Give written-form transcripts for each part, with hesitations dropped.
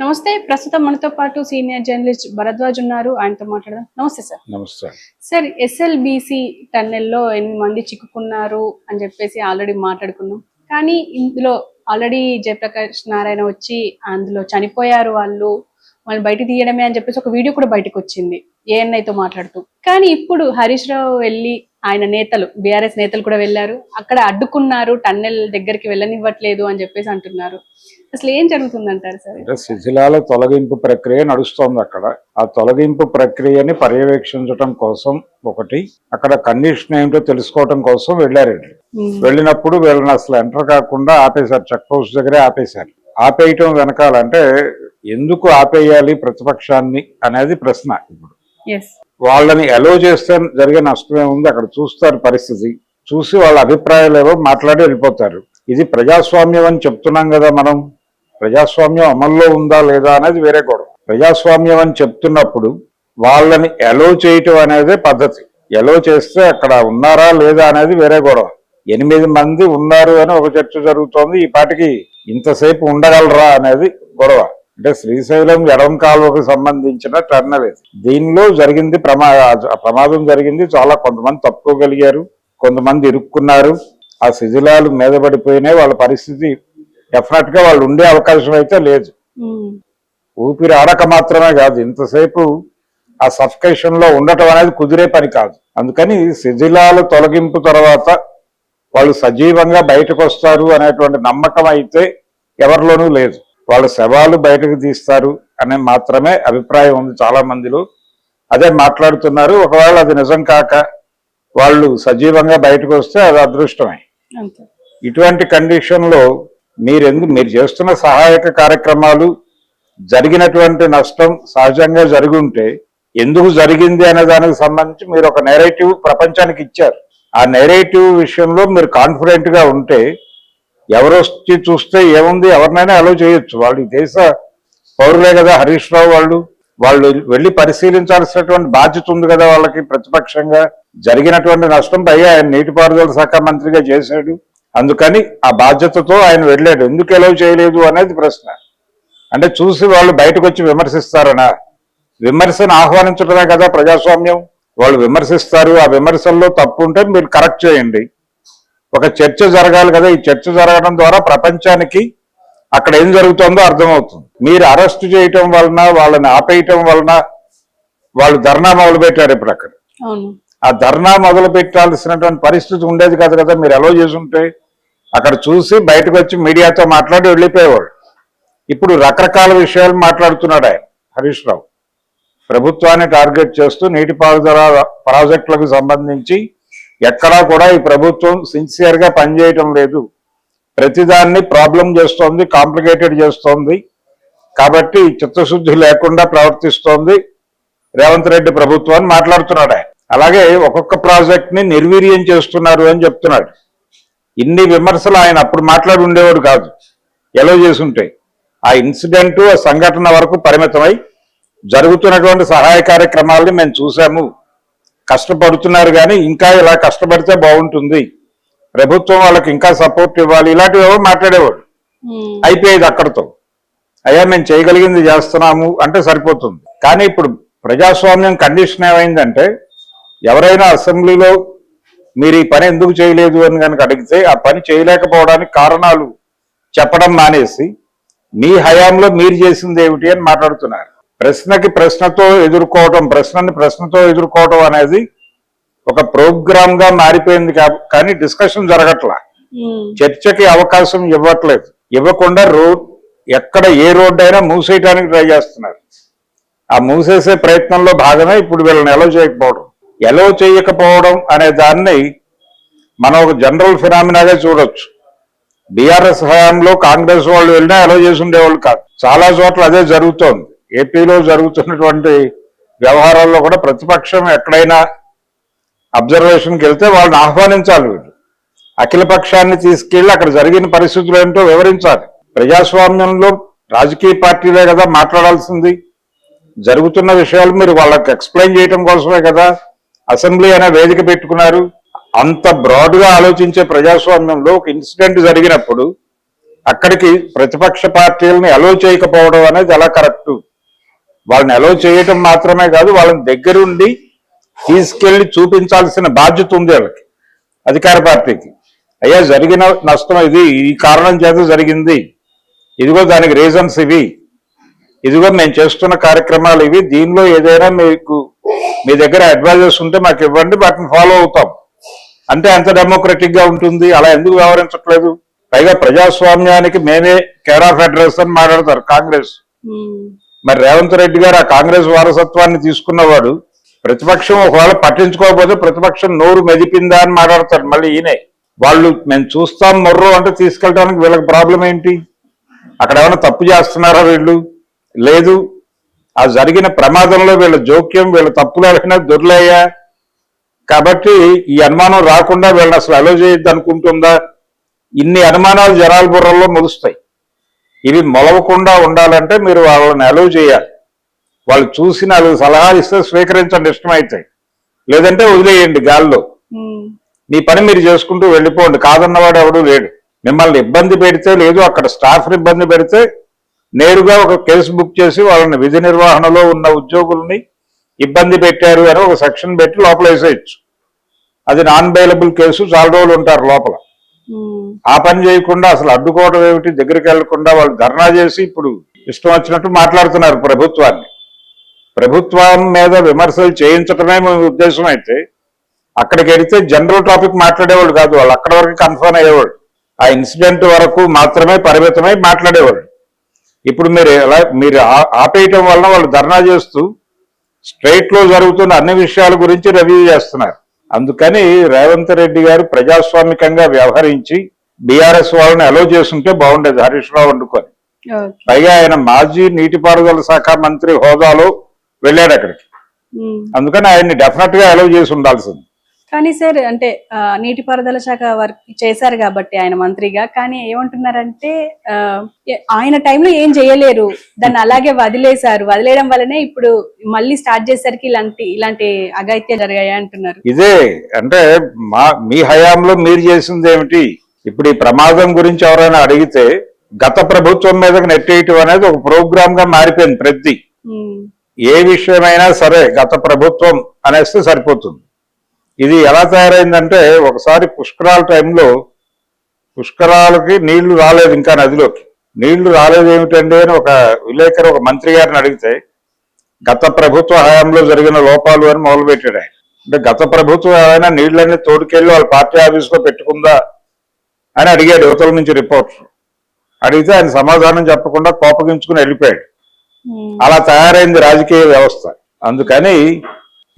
నమస్తే. ప్రస్తుతం మనతో పాటు సీనియర్ జర్నలిస్ట్ భరద్వాజ్ ఉన్నారు. ఆయనతో మాట్లాడదాం. నమస్తే సార్. నమస్తే. సార్, ఎస్ఎల్బిసి టన్నెల్లో 8 మంది చిక్కుకున్నారు అని చెప్పేసి ఆల్రెడీ మాట్లాడుకున్నాం. కానీ ఇందులో ఆల్రెడీ జయప్రకాష్ నారాయణ వచ్చి అందులో చనిపోయారు వాళ్ళు బయట తీయడమే అని చెప్పేసి ఒక వీడియో కూడా బయటకు వచ్చింది ఏఎన్ఐతో మాట్లాడుతూ. కానీ ఇప్పుడు హరీష్ రావు వెళ్ళి ఆయన నేతలు బీఆర్ఎస్ నేతలు కూడా వెళ్ళారు, అక్కడ అడ్డుకున్నారు, టన్నెల్ దగ్గరికి వెళ్ళనివ్వట్లేదు అని చెప్పేసి అంటున్నారు. అసలు ఏం జరుగుతుందంటారు సార్? శిథిలాల తొలగింపు ప్రక్రియ నడుస్తోంది. అక్కడ ఆ తొలగింపు ప్రక్రియని పర్యవేక్షించడం కోసం ఒకటి, అక్కడ కండిషన్ ఏమిటో తెలుసుకోవడం కోసం వెళ్ళారు. వెళ్ళినప్పుడు వీళ్ళని అసలు ఎంటర్ కాకుండా ఆపేశారు, చెక్ పోస్ట్ దగ్గరే ఆపేశారు. ఆపేయటం వెనకాలంటే ఎందుకు ఆపేయాలి ప్రతిపక్షాన్ని అనేది ప్రశ్న. ఇప్పుడు వాళ్ళని అలో చేస్తే జరిగే నష్టమే ఉంది. అక్కడ చూస్తారు పరిస్థితి, చూసి వాళ్ళ అభిప్రాయాలు ఏవో మాట్లాడి వెళ్ళిపోతారు. ఇది ప్రజాస్వామ్యం అని చెప్తున్నాం కదా మనం. ప్రజాస్వామ్యం అమల్లో ఉందా లేదా అనేది వేరే గొడవ. ప్రజాస్వామ్యం అని చెప్తున్నప్పుడు వాళ్ళని అలో చేయటం అనేది పద్ధతి. అలో చేస్తే అక్కడ ఉన్నారా లేదా అనేది వేరే గొడవ. 8 మంది ఉన్నారు అని ఒక చర్చ జరుగుతోంది. ఈ పాటికి ఇంతసేపు ఉండగలరా అనేది గొడవ. అంటే శ్రీశైలం ఎడం కాలువకు సంబంధించిన టర్నల్ ఇది. దీనిలో జరిగింది ప్రమాదం జరిగింది. చాలా కొంతమంది తప్పుకోగలిగారు, కొంతమంది ఇరుక్కున్నారు. ఆ శిథిలాలు మీద పడిపోయినాయి. వాళ్ళ పరిస్థితి డెఫినెట్ గా వాళ్ళు ఉండే అవకాశం అయితే లేదు. ఊపిరి ఆడక మాత్రమే కాదు, ఇంతసేపు ఆ సఫికేషన్ లో ఉండటం అనేది కుదిరే పని కాదు. అందుకని శిథిలాలు తొలగింపు తర్వాత వాళ్ళు సజీవంగా బయటకు వస్తారు అనేటువంటి నమ్మకం అయితే ఎవరిలోనూ లేదు. వాళ్ళ శవాలు బయటకు తీస్తారు అనే మాత్రమే అభిప్రాయం ఉంది చాలా మందిలో. అదే మాట్లాడుతున్నారు. ఒకవేళ అది నిజం కాక వాళ్ళు సజీవంగా బయటకు వస్తే అది అదృష్టమే. ఇటువంటి కండిషన్ లో మీరు చేస్తున్న సహాయక కార్యక్రమాలు, జరిగినటువంటి నష్టం సహజంగా జరిగి ఉంటే ఎందుకు జరిగింది అనే దానికి సంబంధించి మీరు ఒక నెరేటివ్ ప్రపంచానికి ఇచ్చారు. ఆ నెరేటివ్ విషయంలో మీరు కాన్ఫిడెంట్ గా ఉంటే ఎవరు వచ్చి చూస్తే ఏముంది, ఎవరినైనా అలో చేయొచ్చు. వాళ్ళు ఈ దేశ పౌరులే కదా. హరీష్ రావు వాళ్ళు వెళ్ళి పరిశీలించాల్సినటువంటి బాధ్యత ఉంది కదా వాళ్ళకి. ప్రతిపక్షంగా జరిగినటువంటి నష్టం పైగా ఆయన నీటిపారుదల శాఖ మంత్రిగా చేశాడు. అందుకని ఆ బాధ్యతతో ఆయన వెళ్ళాడు. ఎందుకు ఎలో చేయలేదు అనేది ప్రశ్న. అంటే చూసి వాళ్ళు బయటకు వచ్చి విమర్శిస్తారనా? విమర్శను ఆహ్వానించడమే కదా ప్రజాస్వామ్యం. వాళ్ళు విమర్శిస్తారు, ఆ విమర్శల్లో తప్పు ఉంటే మీరు కరెక్ట్ చేయండి. ఒక చర్చ జరగాలి కదా. ఈ చర్చ జరగడం ద్వారా ప్రపంచానికి అక్కడ ఏం జరుగుతుందో అర్థమవుతుంది. మీరు అరెస్ట్ చేయటం వలన, వాళ్ళని ఆపేయటం వలన వాళ్ళు ధర్నా మొదలు పెట్టారు. ఇప్పుడు అక్కడ ఆ ధర్నా మొదలు పెట్టాల్సినటువంటి పరిస్థితి ఉండేది కాదు కదా. మీరు అలో చేసుంటే అక్కడ చూసి బయటకు వచ్చి మీడియాతో మాట్లాడి వెళ్ళిపోయేవాడు. ఇప్పుడు రకరకాల విషయాలు మాట్లాడుతున్నాడు ఆయన హరీష్ రావు. ప్రభుత్వాన్ని టార్గెట్ చేస్తూ నీటిపారుదల ప్రాజెక్టులకు సంబంధించి ఎక్కడా కూడా ఈ ప్రభుత్వం సిన్సియర్ గా పనిచేయటం లేదు, ప్రతిదాన్ని ప్రాబ్లం చేస్తోంది, కాంప్లికేటెడ్ చేస్తోంది, కాబట్టి చిత్తశుద్ధి లేకుండా ప్రవర్తిస్తోంది రేవంత్ రెడ్డి ప్రభుత్వం అని మాట్లాడుతున్నాడు ఆయన. అలాగే ఒక్కొక్క ప్రాజెక్ట్ ని నిర్వీర్యం చేస్తున్నారు అని చెప్తున్నాడు. ఇన్ని విమర్శలు ఆయన అప్పుడు మాట్లాడి ఉండేవాడు కాదు ఎలా చేసుంటే. ఆ ఇన్సిడెంట్, ఆ సంఘటన వరకు పరిమితమై జరుగుతున్నటువంటి సహాయ కార్యక్రమాలని మేము చూసాము, కష్టపడుతున్నారు, కానీ ఇంకా ఇలా కష్టపడితే బాగుంటుంది, ప్రభుత్వం వాళ్ళకి ఇంకా సపోర్ట్ ఇవ్వాలి, ఇలాంటివి మాట్లాడేవాడు. అయిపోయేది అక్కడితో. అయ్యా మేము చేయగలిగింది చేస్తున్నాము అంటే సరిపోతుంది. కానీ ఇప్పుడు ప్రజాస్వామ్యం కండిషన్ ఏమైందంటే, ఎవరైనా అసెంబ్లీలో మీరు ఈ పని ఎందుకు చేయలేదు అని కనుక అడిగితే ఆ పని చేయలేకపోవడానికి కారణాలు చెప్పడం మానేసి మీ హయాంలో మీరు చేసింది ఏమిటి అని మాట్లాడుతున్నారు. ప్రశ్నకి ప్రశ్నతో ఎదుర్కోవటం, ప్రశ్నని ప్రశ్నతో ఎదుర్కోవటం అనేది ఒక ప్రోగ్రామ్ గా మారిపోయింది. కానీ డిస్కషన్ జరగట్లా, చర్చకి అవకాశం ఇవ్వట్లేదు. ఇవ్వకుండా ఎక్కడ ఏ రోడ్డు అయినా మూసేయడానికి ట్రై చేస్తున్నారు. ఆ మూసేసే ప్రయత్నంలో భాగమే ఇప్పుడు వీళ్ళని ఎలో చేయకపోవడం అనే దాన్ని మనం ఒక జనరల్ ఫినామినాగా చూడొచ్చు. బీఆర్ఎస్ హయాంలో కాంగ్రెస్ వాళ్ళు వెళ్ళినా ఎలో చేసి ఉండేవాళ్ళు కాదు. చాలా చోట్ల అదే జరుగుతోంది. ఏపీలో జరుగుతున్నటువంటి వ్యవహారాల్లో కూడా ప్రతిపక్షం ఎక్కడైనా అబ్జర్వేషన్కి వెళ్తే వాళ్ళని ఆహ్వానించాలి. వీళ్ళు అఖిల పక్షాన్ని తీసుకెళ్లి అక్కడ జరిగిన పరిస్థితులు ఏంటో వివరించాలి. ప్రజాస్వామ్యంలో రాజకీయ పార్టీలే కదా మాట్లాడాల్సింది. జరుగుతున్న విషయాలు మీరు వాళ్ళకి ఎక్స్ప్లెయిన్ చేయడం కోసమే కదా అసెంబ్లీ అనే వేదిక పెట్టుకున్నారు. అంత బ్రాడ్ గా ఆలోచించే ప్రజాస్వామ్యంలో ఒక ఇన్సిడెంట్ జరిగినప్పుడు అక్కడికి ప్రతిపక్ష పార్టీలని అలో చేయకపోవడం అనేది ఎలా కరెక్ట్? వాళ్ళని అలో చేయటం మాత్రమే కాదు, వాళ్ళని దగ్గరుండి తీసుకెళ్లి చూపించాల్సిన బాధ్యత ఉంది వాళ్ళకి, అధికార పార్టీకి. అయ్యా జరిగిన నష్టం ఇది, ఈ కారణం చేత జరిగింది, ఇదిగో దానికి రీజన్స్ ఇవి, ఇదిగో మేము చేస్తున్న కార్యక్రమాలు ఇవి, దీనిలో ఏదైనా మీకు మీ దగ్గర అడ్వైజర్స్ ఉంటే మాకు ఇవ్వండి, వాటిని ఫాలో అవుతాం అంటే ఎంత డెమోక్రటిక్ గా ఉంటుంది. అలా ఎందుకు వ్యవహరించట్లేదు? పైగా ప్రజాస్వామ్యానికి మేమే కేర్ ఆఫ్ అడ్రస్ అని మాట్లాడతారు కాంగ్రెస్. మరి రేవంత్ రెడ్డి గారు ఆ కాంగ్రెస్ వారసత్వాన్ని తీసుకున్నవాడు, ప్రతిపక్షం ఒకవేళ పట్టించుకోకపోతే ప్రతిపక్షం నోరు మెదిపిందా అని మాట్లాడతారు మళ్ళీ ఈయనే. వాళ్ళు మేము చూస్తాం మొర్రో అంటే తీసుకెళ్ళడానికి వీళ్ళకి ప్రాబ్లం ఏంటి? అక్కడ ఏమైనా తప్పు చేస్తున్నారా వీళ్ళు? లేదు. ఆ జరిగిన ప్రమాదంలో వీళ్ళ జోక్యం, వీళ్ళ తప్పులు ఏమైనా దొర్లయ్యా కాబట్టి ఈ అనుమానం రాకుండా వీళ్ళని అసలు అలో చేయొద్దు అనుకుంటుందా? ఇన్ని అనుమానాలు జనాల బుర్రల్లో మొలుస్తాయి. ఇవి మొలవకుండా ఉండాలంటే మీరు వాళ్ళని అలో చేయాలి. వాళ్ళు చూసి 4 సలహాలు ఇస్తే స్వీకరించండి ఇష్టమైతే, లేదంటే వదిలేయండి గాల్లో. మీ పని మీరు చేసుకుంటూ వెళ్ళిపోండి, కాదన్నవాడు ఎవడూ లేడు. మిమ్మల్ని ఇబ్బంది పెడితే, లేదు అక్కడ స్టాఫ్ని ఇబ్బంది పెడితే నేరుగా ఒక కేసు బుక్ చేసి వాళ్ళని విధి నిర్వహణలో ఉన్న ఉద్యోగుల్ని ఇబ్బంది పెట్టారు అని ఒక సెక్షన్ పెట్టి లోపల వేసేయచ్చు. అది నాన్ బెయిలబుల్ కేసు, చాలా రోజులు ఉంటారు లోపల. ఆ పని చేయకుండా అసలు అడ్డుకోవడం ఏమిటి? దగ్గరికి వెళ్లకుండా వాళ్ళు ధర్నా చేసి ఇప్పుడు ఇష్టం వచ్చినట్టు మాట్లాడుతున్నారు ప్రభుత్వాన్ని. ప్రభుత్వం మీద విమర్శలు చేయించటమే మీ ఉద్దేశం అయితే అక్కడికి వెళితే జనరల్ టాపిక్ మాట్లాడేవాళ్ళు కాదు, వాళ్ళు అక్కడ వరకు కన్ఫర్మ్ అయ్యేవాళ్ళు, ఆ ఇన్సిడెంట్ వరకు మాత్రమే పరిమితమై మాట్లాడేవాళ్ళు. ఇప్పుడు మీరు ఆపేయటం వలన వాళ్ళు ధర్నా చేస్తూ స్ట్రైట్ లో జరుగుతున్న అన్ని విషయాల గురించి రివ్యూ చేస్తున్నారు. అందుకని రేవంత్ రెడ్డి గారు ప్రజాస్వామికంగా వ్యవహరించి బీఆర్ఎస్ వాళ్ళని అలో చేస్తుంటే బాగుండేది హరీష్ రావు వండుకొని. పైగా ఆయన మాజీ నీటిపారుదల శాఖ మంత్రి హోదాలో వెళ్ళాడు అక్కడికి, అందుకని ఆయన్ని డెఫినెట్ గా అలో చేసి ఉండాల్సింది. కానీ సార్ అంటే నీటిపారుదల శాఖ వర్క్ చేశారు కాబట్టి ఆయన మంత్రిగా, కానీ ఏమంటున్నారంటే ఆయన టైంలో ఏం చేయలేరు, దాన్ని అలాగే వదిలేశారు, వదిలేయడం వల్లనే ఇప్పుడు మళ్ళీ స్టార్ట్ చేసరికి ఇలాంటి అఘాయిత్యాలు జరిగాయి అంటున్నారు. ఇదే అంటే మీ హయాంలో మీరు చేసింది ఏమిటి? ఇప్పుడు ఈ ప్రమాదం గురించి ఎవరైనా అడిగితే గత ప్రభుత్వం మీదకి నెట్టేయటం అనేది ఒక ప్రోగ్రామ్ గా మారిపోయింది. ప్రతి ఏ విషయమైనా సరే గత ప్రభుత్వం అనేస్తే సరిపోతుంది. ఇది ఎలా తయారైందంటే, ఒకసారి పుష్కరాల టైంలో పుష్కరాలకి నీళ్లు రాలేదు, ఇంకా నదిలోకి నీళ్లు రాలేదు ఏమిటండి అని ఒక విలేకరు ఒక మంత్రి గారిని అడిగితే గత ప్రభుత్వ హయాంలో జరిగిన లోపాలు అని మొదలుపెట్టాడు ఆయన. అంటే గత ప్రభుత్వం ఏమైనా నీళ్లన్నీ తోడుకెళ్ళి వాళ్ళ పార్టీ ఆఫీసులో పెట్టుకుందా అని అడిగాడు యువతల నుంచి రిపోర్టర్. అడిగితే ఆయన సమాధానం చెప్పకుండా కోపగించుకుని వెళ్ళిపోయాడు. అలా తయారైంది రాజకీయ వ్యవస్థ. అందుకని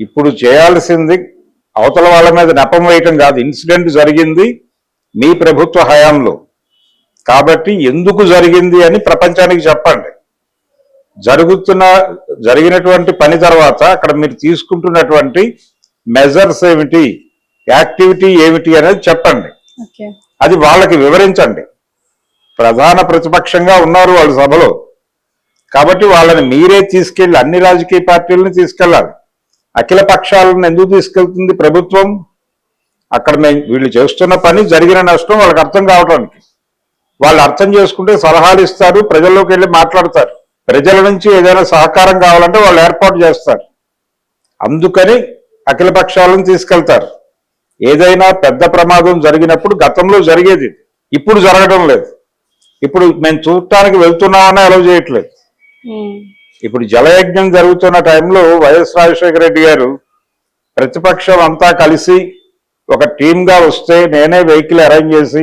ఇప్పుడు చేయాల్సింది అవతల వాళ్ళ మీద నెపం వేయటం కాదు. ఇన్సిడెంట్ జరిగింది మీ ప్రభుత్వ హయాంలో కాబట్టి ఎందుకు జరిగింది అని ప్రపంచానికి చెప్పండి. జరిగినటువంటి పని తర్వాత అక్కడ మీరు తీసుకుంటున్నటువంటి మెజర్స్ ఏమిటి, యాక్టివిటీ ఏమిటి అనేది చెప్పండి. అది వాళ్ళకి వివరించండి. ప్రధాన ప్రతిపక్షంగా ఉన్నారు వాళ్ళు సభలో, కాబట్టి వాళ్ళని మీరే తీసుకెళ్ళి అన్ని రాజకీయ పార్టీలను తీసుకెళ్ళాలి. అఖిల పక్షాలను ఎందుకు తీసుకెళ్తుంది ప్రభుత్వం? అక్కడ వీళ్ళు చేస్తున్న పని, జరిగిన నష్టం వాళ్ళకి అర్థం కావడానికి. వాళ్ళు అర్థం చేసుకుంటే సలహాలు ఇస్తారు, ప్రజల్లోకి వెళ్ళి మాట్లాడతారు. ప్రజల నుంచి ఏదైనా సహకారం కావాలంటే వాళ్ళు ఏర్పాటు చేస్తారు. అందుకని అఖిల పక్షాలను తీసుకెళ్తారు. ఏదైనా పెద్ద ప్రమాదం జరిగినప్పుడు గతంలో జరిగేది, ఇప్పుడు జరగడం లేదు. ఇప్పుడు మేము చూడటానికి వెళ్తున్నామని అలౌ చేయట్లేదు. ఇప్పుడు జలయజ్ఞం జరుగుతున్న టైంలో వైఎస్ రాజశేఖర రెడ్డి గారు ప్రతిపక్షం అంతా కలిసి ఒక టీమ్ గా వస్తే నేనే వెహికల్ అరేంజ్ చేసి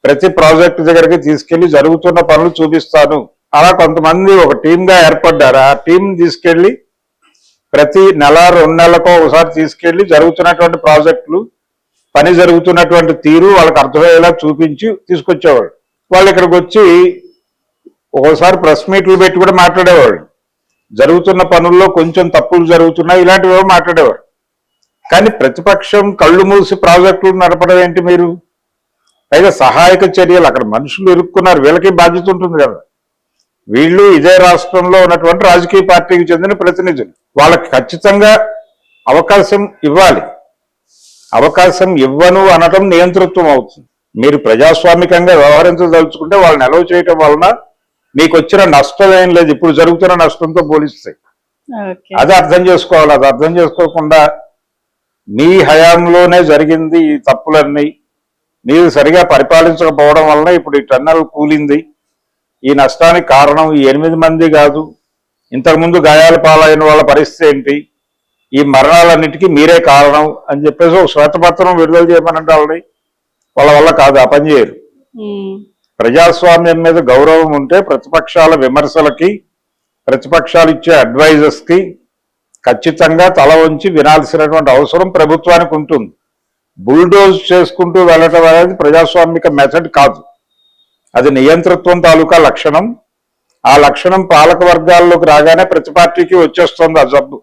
ప్రతి ప్రాజెక్టు దగ్గరికి తీసుకెళ్లి జరుగుతున్న పనులు చూపిస్తాను. అలా కొంతమంది ఒక టీమ్ గా ఏర్పడ్డారు. ఆ టీం తీసుకెళ్లి ప్రతి నెల 2 నెలలకో ఒకసారి తీసుకెళ్లి జరుగుతున్నటువంటి ప్రాజెక్టులు, పని జరుగుతున్నటువంటి తీరు వాళ్ళకి అర్థమయ్యేలా చూపించి తీసుకొచ్చేవాళ్ళు. వాళ్ళు ఇక్కడికి వచ్చి ఒక్కోసారి ప్రెస్ మీట్లు పెట్టి కూడా మాట్లాడేవాళ్ళు. జరుగుతున్న పనుల్లో కొంచెం తప్పులు జరుగుతున్నాయి, ఇలాంటివి మాట్లాడేవారు. కానీ ప్రతిపక్షం కళ్ళు మూసి ప్రాజెక్టులు నడపడం ఏంటి మీరు? పైగా సహాయక చర్యలు, అక్కడ మనుషులు ఇరుక్కున్నారు, వీళ్ళకి బాధ్యత ఉంటుంది కదా. వీళ్ళు ఇదే రాష్ట్రంలో ఉన్నటువంటి రాజకీయ పార్టీకి చెందిన ప్రతినిధులు, వాళ్ళకి ఖచ్చితంగా అవకాశం ఇవ్వాలి. అవకాశం ఇవ్వను అనడం నియంతృత్వం అవుతుంది. మీరు ప్రజాస్వామికంగా వ్యవహరించదలుచుకుంటే వాళ్ళని అలౌ చేయటం వలన మీకు వచ్చిన నష్టం ఏం లేదు ఇప్పుడు జరుగుతున్న నష్టంతో పోలిస్తే. ఓకే. అది అర్థం చేసుకోవాలి. అది అర్థం చేసుకోకుండా మీ హయాంలోనే జరిగింది ఈ తప్పులన్నీ, మీరు సరిగా పరిపాలించకపోవడం వలన ఇప్పుడు ఈ టన్నెల్ కూలింది, ఈ నష్టానికి కారణం ఈ 8 మంది కాదు, ఇంతకుముందు గాయాల పాలైన వాళ్ళ పరిస్థితి ఏంటి, ఈ మరణాలన్నిటికీ మీరే కారణం అని చెప్పేసి ఒక శ్వేతపత్రం విడుదల చేయమనంటే వాళ్ళ వల్ల కాదు, ఆ పని చేయరు. ప్రజాస్వామ్యం మీద గౌరవం ఉంటే ప్రతిపక్షాల విమర్శలకి, ప్రతిపక్షాలు ఇచ్చే అడ్వైజర్స్ కి ఖచ్చితంగా తల వంచి వినాల్సినటువంటి అవసరం ప్రభుత్వానికి ఉంటుంది. బుల్డోజ్ చేసుకుంటూ వెళ్ళటం అనేది ప్రజాస్వామిక మెథడ్ కాదు, అది నియంతృత్వం తాలూకా లక్షణం. ఆ లక్షణం పాలక వర్గాల్లోకి రాగానే ప్రతి పార్టీకి వచ్చేస్తుంది ఆ జబ్బు.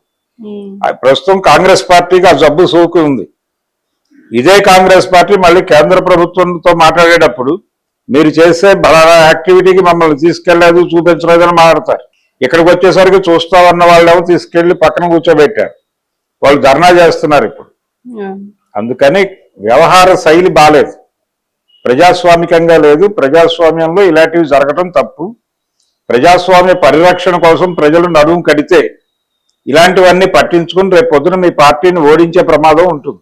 ప్రస్తుతం కాంగ్రెస్ పార్టీకి ఆ జబ్బు సోకి ఉంది. ఇదే కాంగ్రెస్ పార్టీ మళ్ళీ కేంద్ర ప్రభుత్వంతో మాట్లాడేటప్పుడు మీరు చేసే బలానా యాక్టివిటీకి మమ్మల్ని తీసుకెళ్లేదు, చూపించలేదని మాట్లాడతారు. ఇక్కడికి వచ్చేసరికి చూస్తామన్న వాళ్ళేమో తీసుకెళ్లి పక్కన కూర్చోబెట్టారు, వాళ్ళు ధర్నా చేస్తున్నారు ఇప్పుడు. అందుకని వ్యవహార శైలి బాలేదు, ప్రజాస్వామికంగా లేదు. ప్రజాస్వామ్యంలో ఇలాంటివి జరగడం తప్పు. ప్రజాస్వామ్య పరిరక్షణ కోసం ప్రజలు నడుము కడితే ఇలాంటివన్నీ పట్టించుకుని రేపు పొద్దున మీ పార్టీని ఓడించే ప్రమాదం ఉంటుంది.